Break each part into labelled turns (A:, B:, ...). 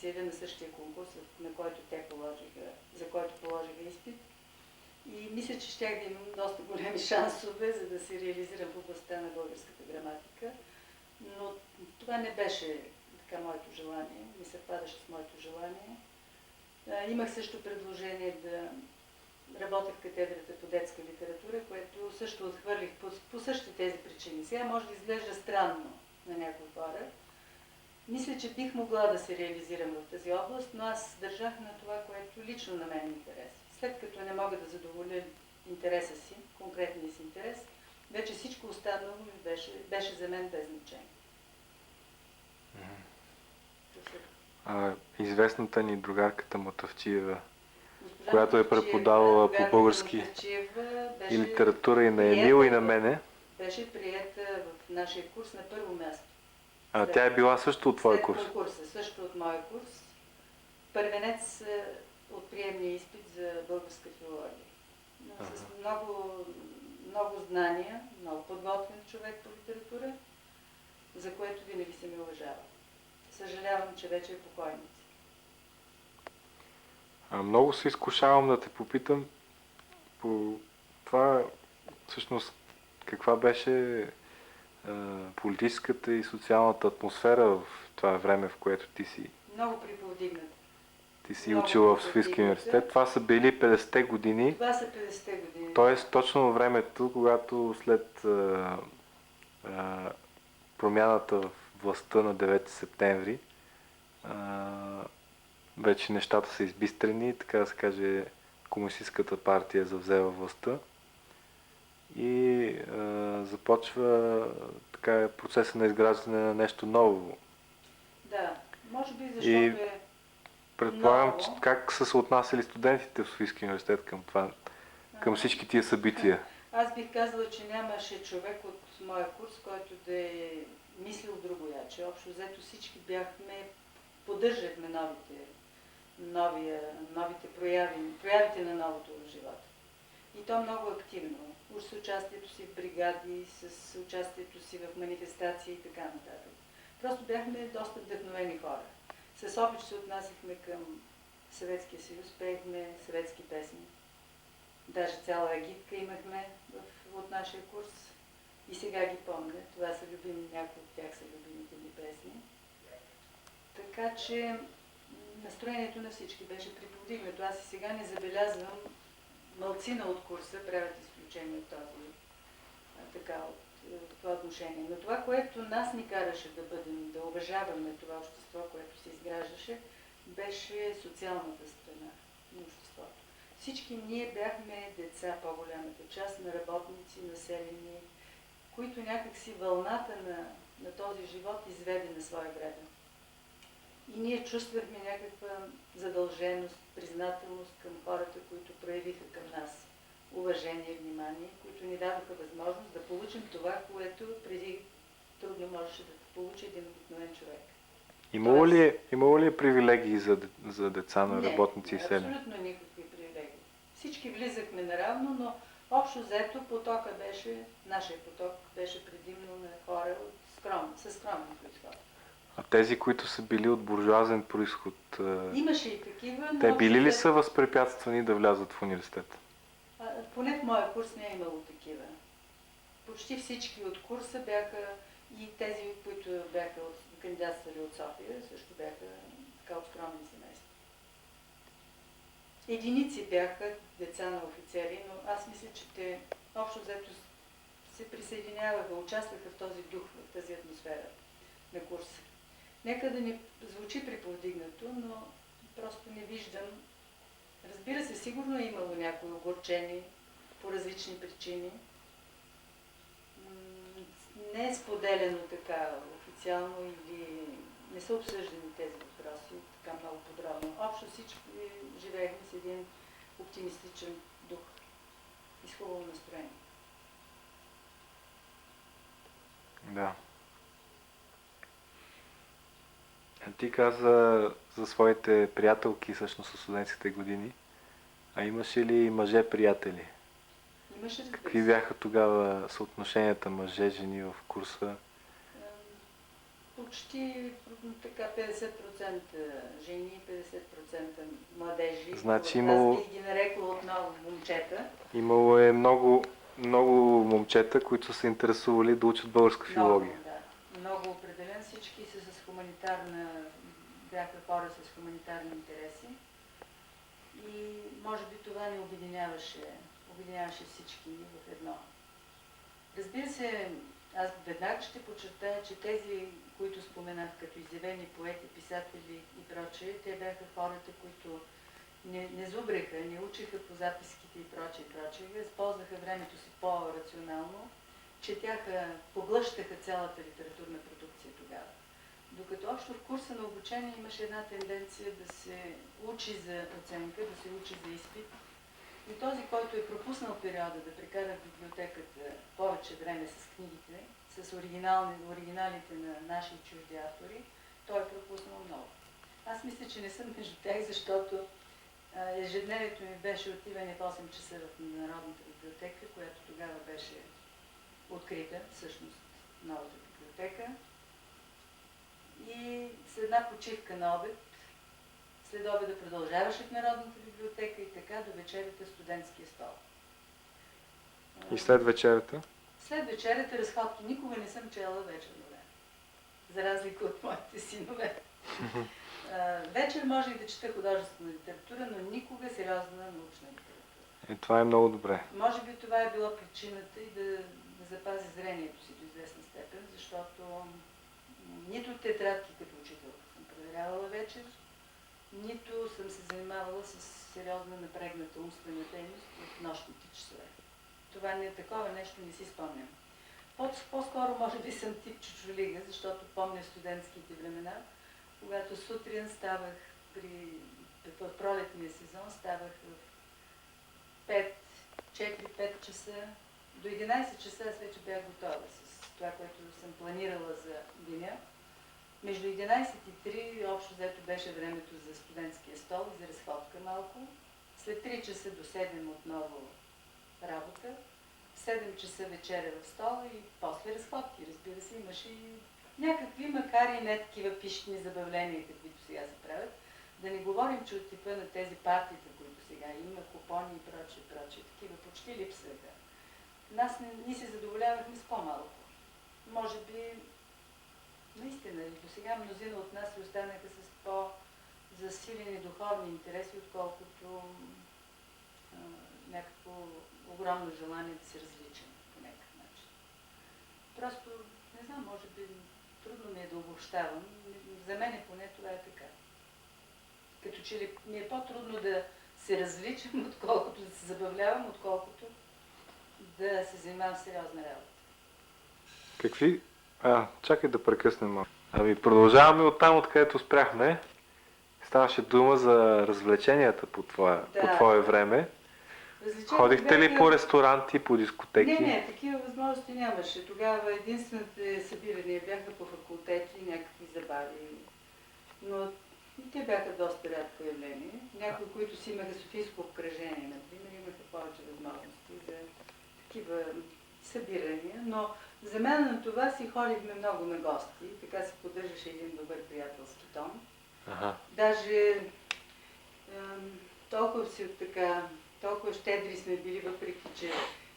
A: се явя на същия конкурс, на който за който положиха изпит. И мисля, че щях да имам доста големи шансове, за да се реализирам в областта на българската граматика. Но това не беше така моето желание, не съвпадаше с моето желание. Имах също предложение да работя в катедрата по детска литература, което също отхвърлих по същите тези причини. Сега може да изглежда странно на някои хора. Мисля, че бих могла да се реализирам в тази област, но аз държах на това, което лично на мен ми интереса. След като не мога да задоволя интереса си, конкретния си интерес, вече всичко останало беше за мен без значение.
B: Известната ни другарката Мутафчиева, която е преподавала по български и литература и на Емил, и на мене.
A: Беше приета в нашия курс на първо място.
B: Тя е била също от твоя курс?
A: След конкурса, също от моя курс. Първенец от приемния изпит за българска филология. С много знания, много подготвен човек по литература, за което винаги се ми уважава. Съжалявам, че вече е покойница.
B: Много се изкушавам да те попитам по това, всъщност, каква беше политическата и социалната атмосфера в това време, в което ти си...
A: Много приповдигната.
B: Ти си учила в Софийския университет. Това са били 50-те години.
A: Това са 50-те години.
B: Тоест точно времето, когато след промяната в властта на 9 септември вече нещата са избистрени, така да се каже, комунистическата партия завзела властта и започва така процеса на изграждане на нещо ново.
A: Да, може би защото
B: предполагам, че как са се отнасяли студентите в Софийския университет към това, към всички тия събития?
A: Аз бих казала, че нямаше човек от моя курс, който да е мислил другояче. Общо взето всички поддържахме новите проявите на новото в живота. И то много активно. Уж с участието си в бригади, с участието си в манифестации и така нататък. Просто бяхме доста вдъхновени хора. С обич се отнасяхме към Съветския съюз, пеехме съветски песни. Даже цяла агитка имахме от нашия курс. И сега ги помня. Това са някои от тях са любимите ми песни. Така че настроението на всички беше приповдигнато. Аз и сега не забелязвам малцина от курса, правят изключение от това отношение. Но това, което нас ни караше да уважаваме това общество, което се изграждаше, беше социалната страна на обществото. Всички ние бяхме деца, по-голямата част, на работници, населени, които някакси вълната на този живот изведе на своя гребен. И ние чувствахме някаква задълженост, признателност към хората, които проявиха към нас уважение, внимание, които ни дадоха възможност да получим това, което преди трудно можеше да получи един обикновен човек.
B: Имало ли привилегии за деца на работници и селяни?
A: Не, абсолютно никакви привилегии. Всички влизахме наравно, но общо взето нашия поток беше предимно на хора със скромен произход.
B: А тези, които са били от буржуазен произход,
A: имаше и такива, но
B: те били ли са възпрепятствани да влязат в университета?
A: Поне в моя курс не е имало такива. Почти всички от курса бяха и тези, които бяха кандидатствали от София, също бяха така от скромни семейства. Единици бяха деца на офицери, но аз мисля, че те общо взето се присъединяваха, участваха в този дух, в тази атмосфера на курса. Нека да ни звучи приповдигнато, но просто не виждам. Разбира се, сигурно е имало някои огорчени по различни причини. Не е споделено така официално или не са обсъждани тези въпроси така много подробно. Общо всички живеехме с един оптимистичен дух и с хубаво настроение.
B: Да. Ти каза за своите приятелки всъщност от студентските години. А имаше ли мъже-приятели?
A: Имаше.
B: Какви бяха тогава съотношенията мъже-жени в курса?
A: почти така 50% жени, 50% младежи.
B: Значи
A: Аз би ги нарекла отново момчета.
B: Имало е много, много момчета, които са се интересували да учат българска филология.
A: Много, да. Много определен. Всички са с хуманитарна, бяха хора с хуманитарни интереси. И може би това ни обединяваше всички в едно. Разбира се, аз веднага ще подчертая, че тези, които споменах като изявени поети, писатели и прочее, те бяха хората, които не зубреха, не учиха по записките и прочее, използваха времето си по-рационално, четяха, поглъщаха цялата литературна продукция тогава. Докато общо в курса на обучение имаше една тенденция да се учи за оценка, да се учи за изпит. И този, който е пропуснал периода да прекара в библиотеката повече време с книгите, с оригиналите на наши и чужди автори, той е пропуснал много. Аз мисля, че не съм между тях, защото ежедневието ми беше отиване в 8 часа в Народната библиотека, която тогава беше открита, всъщност новата библиотека. И с една почивка на обед, след обеда продължаваше в Народната библиотека и така до вечерята студентския стол.
B: И след вечерята?
A: След вечерята разходки. Никога не съм чела вечерно време, за разлика от моите синове. Вечер може и да чета художествена литература, но никога сериозна научна литература.
B: Това е много добре.
A: Може би това е било причината и да запази зрението си до известна степен, защото нито тетрадки като учителка съм проверявала вечер, нито съм се занимавала с сериозна напрегната умствена дейност в нощните часове. Такова нещо не си спомням. По-скоро може би съм тип чучулига, защото помня студентските времена, когато сутрин ставах в пролетния сезон, ставах в 4-5 часа. До 11 часа аз вече бях готова с това, което съм планирала за деня. Между 11 и 3 общо взето беше времето за студентския стол и за разходка малко. След 3 часа до 7 отново работа. В 7 часа вечеря в стола и после разходки. Разбира се, имаше и някакви, макар и не такива пищни забавления, каквито сега се правят. Да не говорим, че от типа на тези партита, които сега има, купони и прочее, такива почти липсваха. Ние се задоволявахме с по-малко. Може би, наистина, до сега мнозина от нас се останаха с по-засилени духовни интереси, отколкото някакво огромно желание да се различим по някакъв начин. Просто, не знам, може би трудно ми е да обобщавам. За мен поне това е така. Като че ли ми е по-трудно да се различам, отколкото да се забавлявам, отколкото да се занимавам с сериозна работа.
B: Какви? Чакай да прекъснем малко. Продължаваме оттам, откъдето спряхме. Ставаше дума за развлеченията по твое време. Ходихте ли по ресторанти, по дискотеки?
A: Не, такива възможности нямаше. Тогава единствените събирания бяха по факултети, някакви забави. Но и те бяха доста рядко явление. Някои, които си имаха Софийско обкръжение, например, имаха повече възможности за такива събирания. Но за мен на това си ходихме много на гости. Така се поддържаше един добър приятелски тон. Даже толкова щедри сме били, въпреки че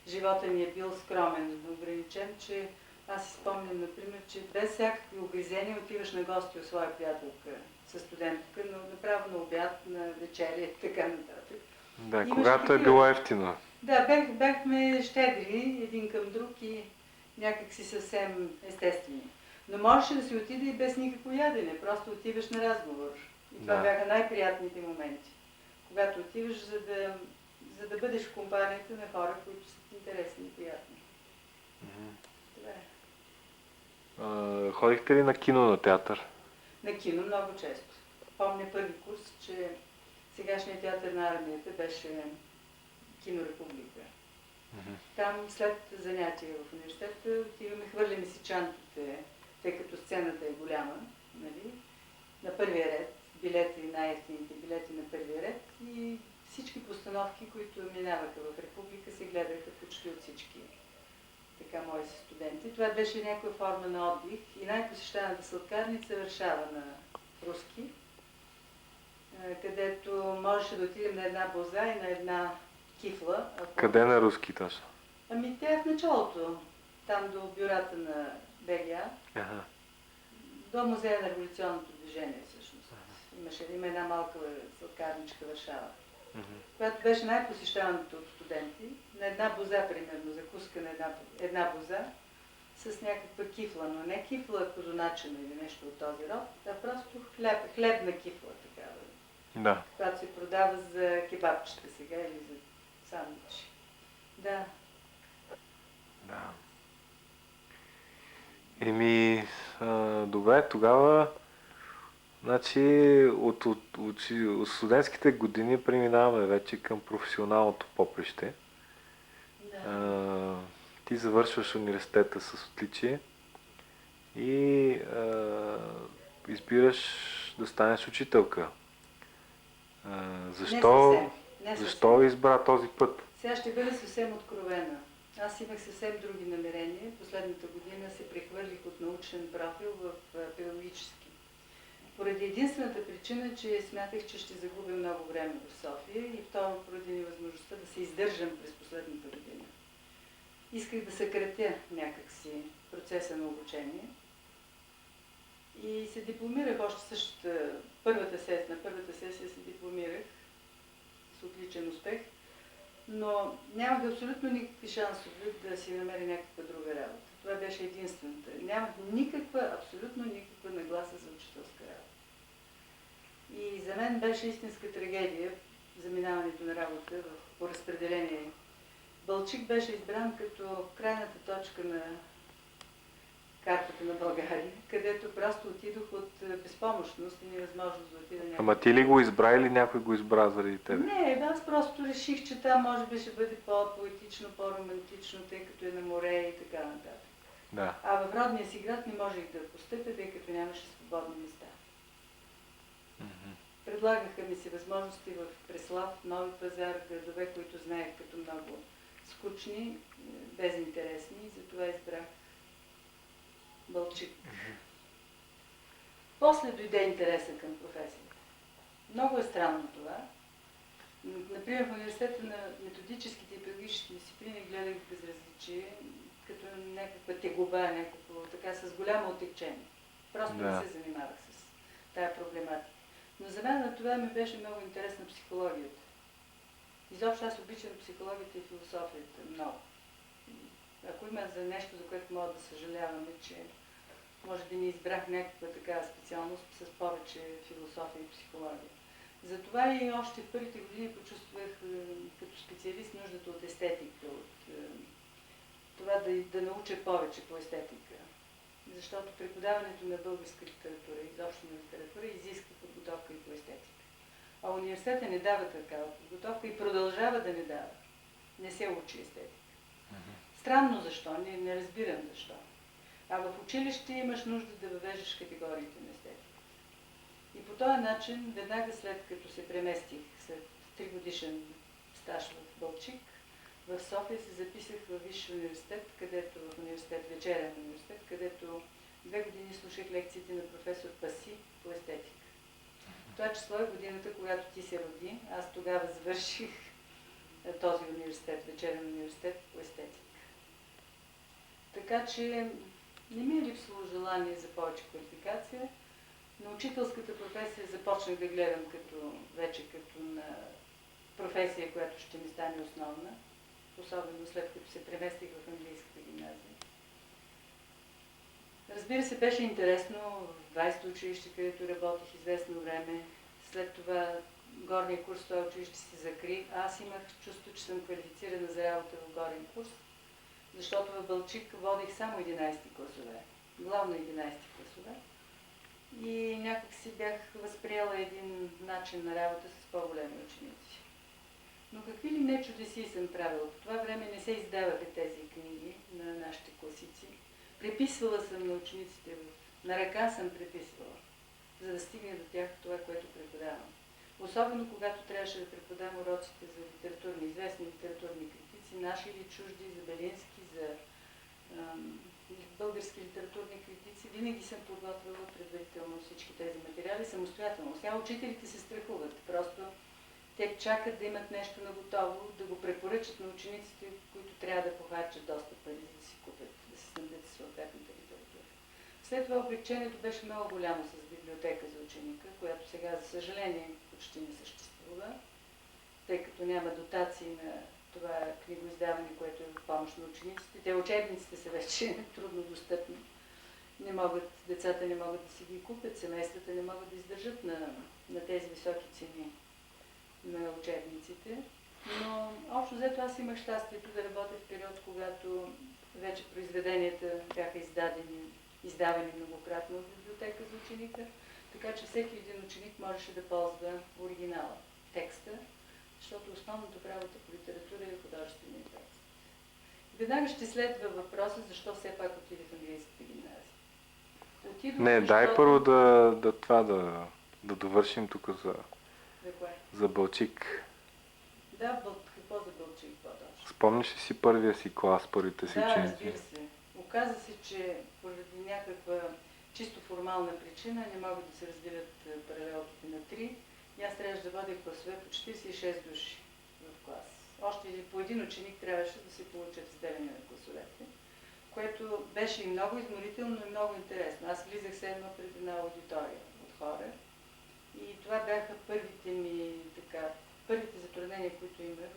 A: живота ни е бил скромен, ограничен, че аз си спомням, например, че без всякакви огризения отиваш на гости у своя приятелка със студентка, но направо на обяд, на вечеря и така нататък.
B: Да, когато е било ефтино.
A: Да, бяхме щедри един към друг и някакси съвсем естествени. Но можеше да се отиде и без никакво ядене, просто отиваш на разговор. И това бяха най-приятните моменти. Когато отиваш, за да бъдеш в компанията на хора, които са интересни и приятни. Това е.
B: Ходихте ли на кино, на театър?
A: На кино много често. Помня първи курс, че сегашният театър на армията беше Кино Република. Там след занятия в университета отиваме, хвърляме си чантите, тъй като сцената е голяма, нали? На първия ред, билети, най-ефтините билети на първия ред и всички постановки, които минаваха в Република, се гледаха почти от всички така мои студенти. Това беше някаква форма на отдих и най-посещаната сладкарница Варшава на руски, където можеше да отидем на една боза и на една кифла.
B: Къде на руски точно?
A: Ами тя е в началото, там до бюрата на БГА,
B: Ага.
A: до музея на революционното движение всъщност. Има една малка сладкарничка Варшава, която беше най-посещаваната от студенти. На една боза, примерно, закуска на една боза с някаква кифла, но не кифла козуначена или нещо от този род, а просто хлебна кифла, такава.
B: Да.
A: Която се продава за кебабчета сега или за сандвичи. Да.
B: Да. Добре, тогава значи от студентските години преминаваме вече към професионалното поприще.
A: Да.
B: Ти завършваш университета с отличие и избираш да станеш учителка. Защо избра този път?
A: Сега ще бъда съвсем откровена. Аз имах съвсем други намерения. Последната година се прехвърлих от научен профил в педагогически. Поради единствената причина, че смятах, че ще загубя много време в София и второ поради невъзможността да се издържам през последната година. Исках да съкратя някакси процеса на обучение и се дипломирах още същата на първата сесия се дипломирах с отличен успех, но нямах абсолютно никакви шансове да си намеря някаква друга работа. Това беше единствената. Нямах абсолютно никаква нагласа за учителска работа. И за мен беше истинска трагедия заминаването на работа по разпределение. Балчик беше избран като крайната точка на картата на България, където просто отидох от безпомощност и невъзможност да отида някъде.
B: Ама ти ли го избра или някой го избра заради тебе?
A: Не, аз просто реших, че там може би ще бъде по-поетично, по-романтично, тъй като е на море и така нататък.
B: Да.
A: А в родния си град не можех да постъпя, тъй като нямаше свободни места. Предлагаха ми се възможности в Преслав, Нови пазар, градове, които знаех като много скучни, безинтересни, и затова избрах Балчик. После дойде интереса към професията. Много е странно това. Например, в университета на методическите и педагогическите дисциплини гледах безразличие, като някаква тегуба, така с голямо отекчение. Просто не се занимавах с тая проблематика. Но за мен на това ми беше много интересна психологията. Изобщо аз обичам психологията и философията много. Ако има за нещо, за което мога да съжалявам, е, че може би не избрах някаква такава специалност с повече философия и психология. Затова и още в първите години почувствах като специалист нуждата от естетика, от това да науча повече по естетика. Защото преподаването на българска литература, изобщо на литература, изисква подготовка и по естетика. А университетът не дава такава подготовка и продължава да не дава. Не се учи естетика. Странно защо, не разбирам защо. А в училище имаш нужда да въвеждаш категориите на естетика. И по този начин, веднага след като се преместих, след 3 годишен стаж в Балчик, в София се записах в Висшия университет, вечерен университет, където 2 години слушах лекциите на професор Паси по естетика. Това число е годината, когато ти се роди. Аз тогава завърших този университет, вечерен университет по естетика. Така че не ми е липсвало желание за повече квалификация. На учителската професия започнах да гледам вече като на професия, която ще ми стане основна, особено след като се преместих в английската гимназия. Разбира се, беше интересно в 20-то училище, където работих известно време. След това горния курс в това училище се закри. Аз имах чувство, че съм квалифицирана за работа в горен курс, защото в Балчик водих само 11-ти класове, главно 11-ти класове. И някак си бях възприела един начин на работа с по-големи ученици. Но какви ли не чудеси съм правила? По това време не се издаваха тези книги на нашите класици. Преписвала съм на учениците, на ръка съм преписвала, за да стигне до тях това, което преподавам. Особено когато трябваше да преподавам уроците за известни литературни критици, наши или чужди, за Белински, за български литературни критици, винаги съм подготвила предварително всички тези материали самостоятелно. Сега учителите се страхуват. Просто те чакат да имат нещо на готово, да го препоръчат на учениците, които трябва да похарчат доста пари, за да си купят, да си снабдят съответната литература. След това облегчението беше много голямо с библиотека за ученика, която сега, за съжаление, почти не съществува, тъй като няма дотации на това книгоиздаване, което е в помощ на учениците. Те учебниците са вече трудно достъпни. Децата не могат да си ги купят, семействата не могат да издържат на тези високи цени на учебниците. Но общо взето аз имах щастието да работя в период, когато вече произведенията бяха издавани многократно в библиотека за ученика, така че всеки един ученик можеше да ползва оригинала, текста, защото основното в работа по литература е художествения текст. Веднага ще следва въпроса, защо все пак отиде в английската гимназия.
B: Не, дай първо да довършим тук за Балчик.
A: Да, какво за Балчик по-точно?
B: Спомниш ли си първия си клас, първите си ученици?
A: Да, разбира се. Оказа се, че поради някаква чисто формална причина не могат да се разделят паралелките на 3. И аз трябваше да водя класове по 46 души в клас. Още по един ученик трябваше да се получат разделяне на класовете, което беше и много изморително и много интересно. Аз влизах все едно пред една аудитория от хора и това бяха първите затруднения, които имах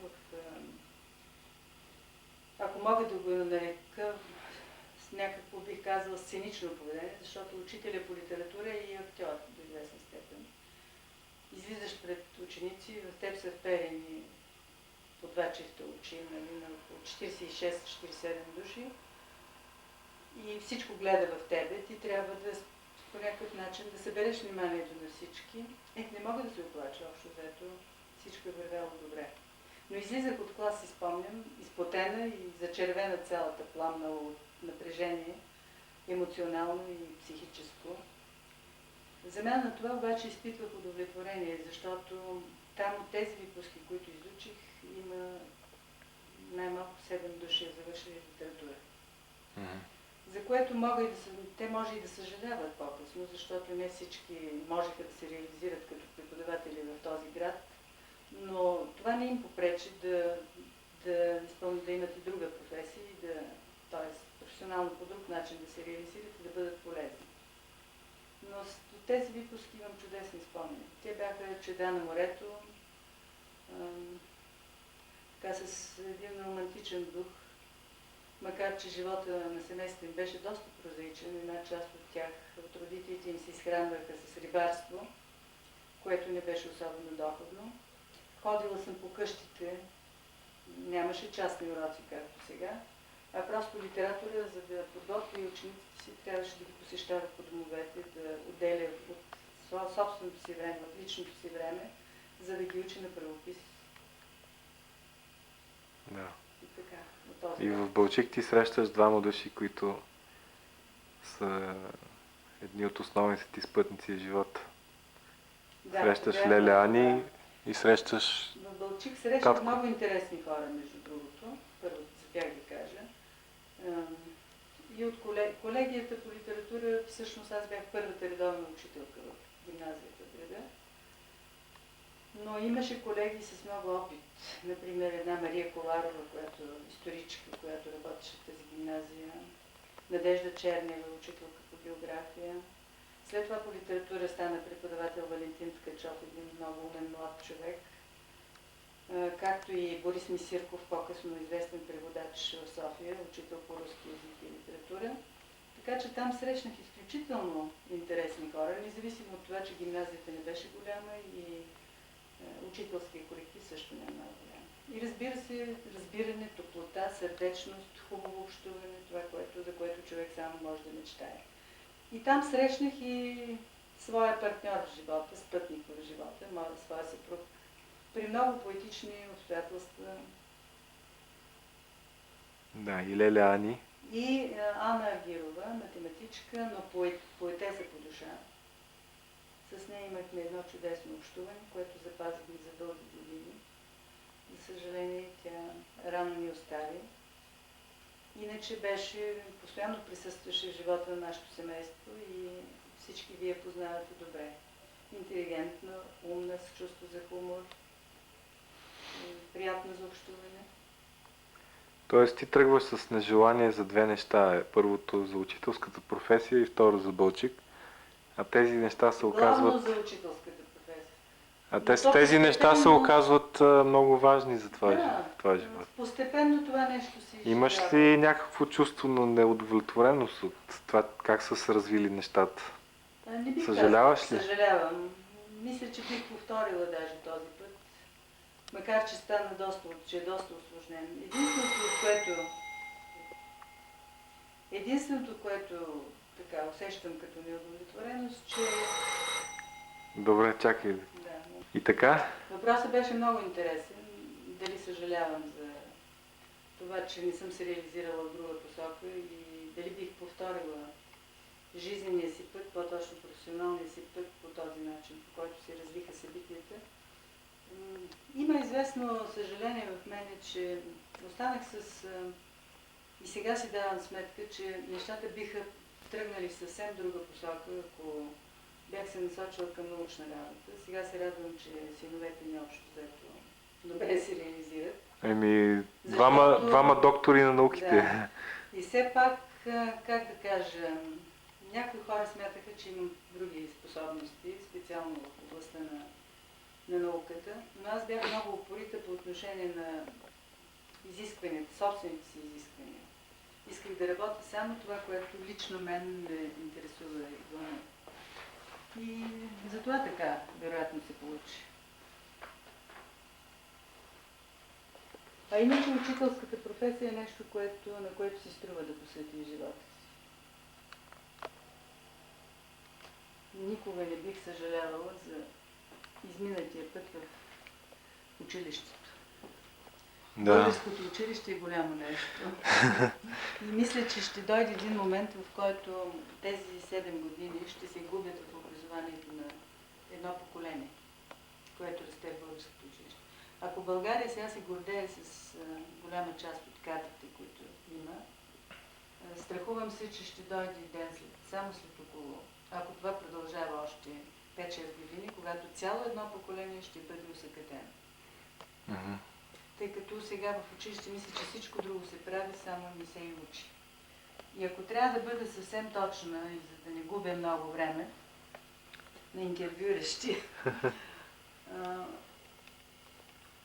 A: ако мога да го нарека, с някакво, бих казала, сценично поведение, защото учителя по литература е и актьор до известна степен. Излизаш пред ученици, в теб са вперени по 2 чифта очи, на около 46-47 души и всичко гледа в тебе. Ти трябва да по някакъв начин да събереш вниманието на всички. Не мога да се оплача, общо взето всичко е вървяло добре. Но излизах от клас, си спомням, изпотена и зачервена цялата, пламнала от напрежение, емоционално и психическо. За мен на това обаче изпитвах удовлетворение, защото там от тези випуски, които изучих, има най-малко 7 души завършили литература. За което те може и да съжаляват по-късно, защото не всички можеха да се реализират като преподаватели в този град, но това не им попречи да имат и друга професия, т.е. професионално по друг начин да се реализират и да бъдат полезни. Но от тези випуски имам чудесни спомени. Те бяха Чеда на морето, с един романтичен дух, макар че живота на семейството им беше доста прозаичен. Една част от родителите им се изхранваха с рибарство, което не беше особено доходно. Ходила съм по къщите, нямаше частни уроци, както сега, а просто литература, за да подготви учениците си, трябваше да ги посещава по домовете, да отделя от собственото си време, от личното си време, за да ги учи на правопис.
B: Да.
A: И така,
B: и в Балчик ти срещаш двама души, които са едни от основните ти спътници в живота.
A: Да,
B: срещаш Леля Ани и срещаш...
A: В Балчик срещах много интересни хора, между другото. Първо за тях да кажа. И от колегията по литература, всъщност аз бях първата редовна учителка в гимназията в града. Но имаше колеги с много опит. Например, една Мария Коларова, която историчка, която работеше в тази гимназия. Надежда Чернева, учителка по география. След това по литература стана преподавател Валентин Ткачов, един много умен млад човек. Както и Борис Мисирков, по-късно известен преводач в София, учител по руски език и литература. Така че там срещнах изключително интересни хора, независимо от това, че гимназията не беше голяма и учителския колектив също не е много голям. И разбира се, разбиране, топлота, сърдечност, хубаво общуване, това, за което човек само може да мечтае. И там срещнах и своя партньор в живота, спътник в живота, своя съпруг, при много поетични обстоятелства.
B: Да, и Леля Ани.
A: И Ана Аргирова, математичка, но поетеса по душа. С нея имахме едно чудесно общуване, което запазихме за дълги години. За съжаление, тя рано ни остави. Иначе беше, постоянно присъстваше в живота на нашето семейство и всички вие познавате добре. Интелигентна, умна, с чувство за хумор, приятна за общуване.
B: Тоест ти тръгваш с нежелание за две неща. Първото за учителската професия и второ за Бълчик. А тези неща се
A: Главно
B: оказват...
A: за учителската професия.
B: Тези неща се оказват много важни за това живот.
A: Постепенно това нещо си изживява.
B: Имаш ли някакво чувство на неудовлетвореност от това как са се развили нещата?
A: Не бих
B: Съжаляваш ли?
A: Съжалявам. Мисля, че бих повторила даже този път. Макар, че стана че е доста усложнен. Единственото, което така усещам като неудовлетвореност, че...
B: Добре, чакай.
A: Да.
B: И така?
A: Въпросът беше много интересен. Дали съжалявам за това, че не съм се реализирала в друга посока и дали бих повторила жизнения си път, по-точно професионалния си път по този начин, по който се развиха събитията. Има известно съжаление в мене, че останах с... И сега си давам сметка, че нещата биха тръгнали в съвсем друга посока, ако бях се насочила към научна работа. Сега се радвам, че синовете ми общо взето добре се реализират.
B: Двама доктори на науките.
A: Да. И все пак, как да кажа, някои хора смятаха, че имам други способности, специално в областта на науката, но аз бях много упорита по отношение на изискванията, собствените си изисквания. Исках да работя само това, което лично мен ме интересува и главно. И затова така, вероятно, се получи. А иначе учителската професия е нещо, на което си струва да посвети живота си. Никога не бих съжалявала за изминатия път в училището.
B: Да.
A: Българското училище е голямо нещо. И мисля, че ще дойде един момент, в който тези 7 години ще се губят в образованието на едно поколение, което расте в българското училище. Ако България сега се гордее с голяма част от кадрите, които има, страхувам се, че ще дойде ден само след около, ако това продължава още 5-6 години, когато цяло едно поколение ще бъде усъкътено. Тъй като сега в училище мисля, че всичко друго се прави, само не се и учи. И ако трябва да бъда съвсем точна, и за да не губя много време на интервюиращи,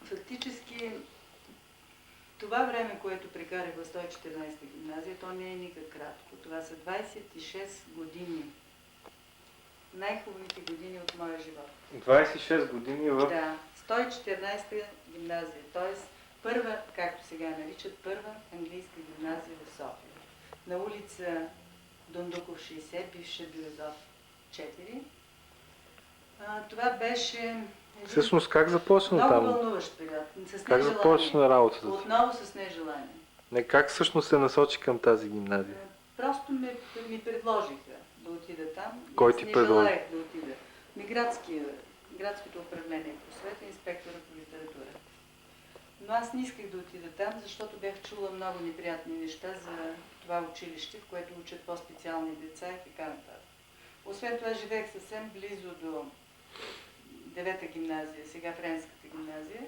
A: фактически това време, което прекарах в 114-та гимназия, то не е никак кратко. Това са 26 години. Най-хубавите години от моя живот.
B: 26 години в...
A: Да, 114-та гимназия, т.е. първа, както сега наричат, първа английска гимназия в София. На улица Дондуков 60, бивша Билезов 4. Това беше...
B: Всъщност как започна
A: много
B: там?
A: Много вълнуващ период. С
B: как започна работата?
A: Отново с нежелание.
B: Не, как всъщност се насочи към тази гимназия?
A: Просто ми предложиха да отида там.
B: Кой ти предложи?
A: Не желаях да отида. Градското управление по просвета, инспектора по литература. Но аз не исках да отида там, защото бях чула много неприятни неща за това училище, в което учат по-специални деца и така нататък. Освен това живеех съвсем близо до 9-та гимназия, сега Френската гимназия.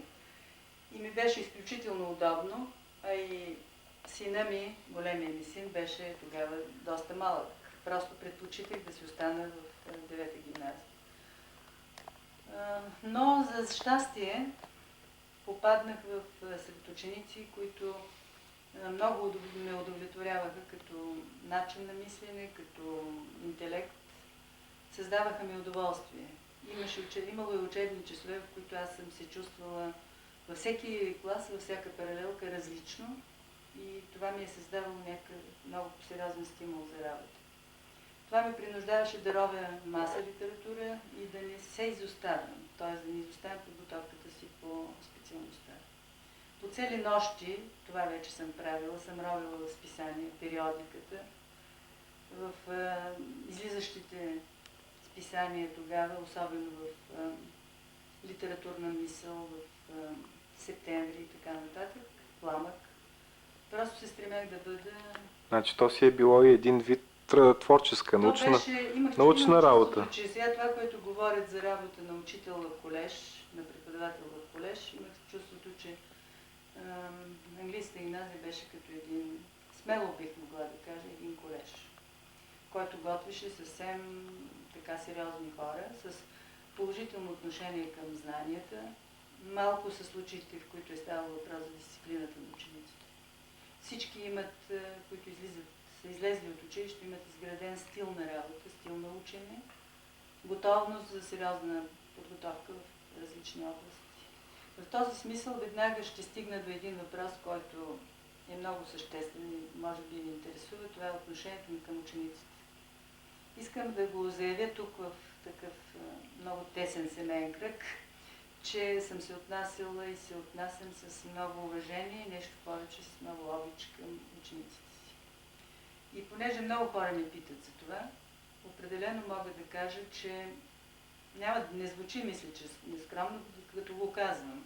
A: И ми беше изключително удобно, а и сина ми, големия ми син, беше тогава доста малък. Просто предпочитах да си остана в 9-та гимназия. Но за щастие попаднах сред ученици, които много ме удовлетворяваха като начин на мислене, като интелект. Създаваха ми удоволствие. Имало и учебни часове, в които аз съм се чувствала във всеки клас, във всяка паралелка различно и това ми е създавало някакъв много сериозен стимул за работа. Това ме принуждаваше да ровя маса литература и да не се изоставям, т.е. да не изоставям подготовката си по специалността. По цели нощи, това вече съм правила, съм ровила в списания, периодиката, в излизащите списания тогава, особено в литературна мисъл, в септември и така нататък, Пламък. Просто се стремях да бъда...
B: Значи то си е било и един вид творческа, научна,
A: Имах
B: научна работа.
A: чувството, че сега това, което говорят за работа на учител в колеж, на преподавател в колеж, имах чувството, че английската гимназия беше като един, смело бих могла да кажа, един колеж, който готвеше съвсем така сериозни хора, с положително отношение към знанията. Малко са случаите, в които е ставало въпрос за дисциплината на учениците. Всички имат, които са излезли от училище, имат изграден стил на работа, стил на учене, готовност за сериозна подготовка в различни области. В този смисъл веднага ще стигна до един въпрос, който е много съществен и може би ви интересува. Това е отношението ми към учениците. Искам да го заявя тук в такъв много тесен семейен кръг, че съм се отнасяла и се отнасям с много уважение и нещо повече с много обич към учениците си. И понеже много хора ме питат за това, определено мога да кажа, че не звучи, мисля, че нескромно, като го казвам.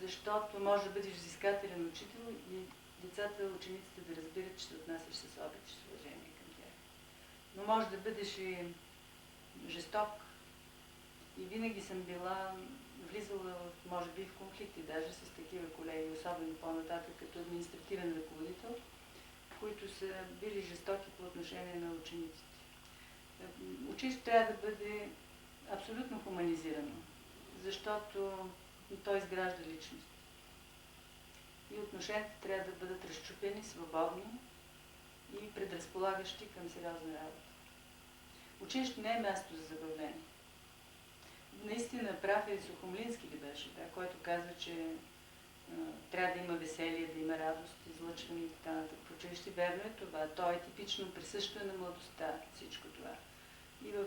A: Защото може да бъдеш взискателен учител и децата, учениците да разбират, че се отнасяш с обич, с уважение към тях. Но може да бъдеш и жесток. И винаги съм влизала, може би, в конфликти, даже с такива колеги, особено по-нататък, като административен ръководител, които са били жестоки по отношение на учениците. Училището трябва да бъде абсолютно хуманизирано, защото той изгражда личност. И отношенията трябва да бъдат разчупени, свободни и предразполагащи към сериозна работа. Училището не е място за забавление. Наистина прав е Сухомлински ли беше, да, който казва, че трябва да има веселие, да има радост, излъчване и така нататък. В училище верно е това. То е типично присъщо на младостта, всичко това. И в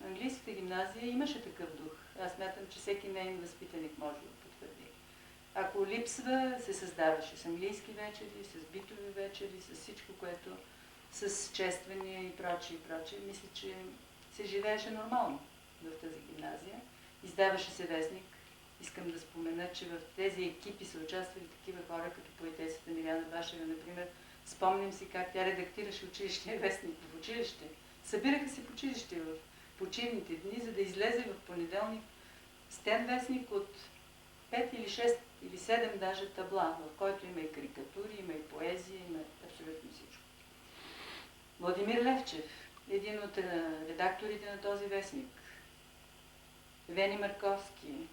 A: английската гимназия имаше такъв дух. Аз смятам, че всеки нейн възпитаник може да го потвърди. Ако липсва, се създаваше с английски вечери, с битови вечери, с всичко, което с чествания и прочее, и прочее. Мисля, че се живееше нормално в тази гимназия. Издаваше се вестник. Искам да спомена, че в тези екипи са участвали такива хора, като поетесата Миляна Башева, например. Спомням си как тя редактираше училищния вестник в училище. Събираха се в училище в почивните дни, за да излезе в понеделник стен вестник от 5 или 6 или 7 даже табла, в който има и карикатури, има и поезия, има абсолютно всичко. Владимир Левчев, един от редакторите на този вестник, Вени Марковски,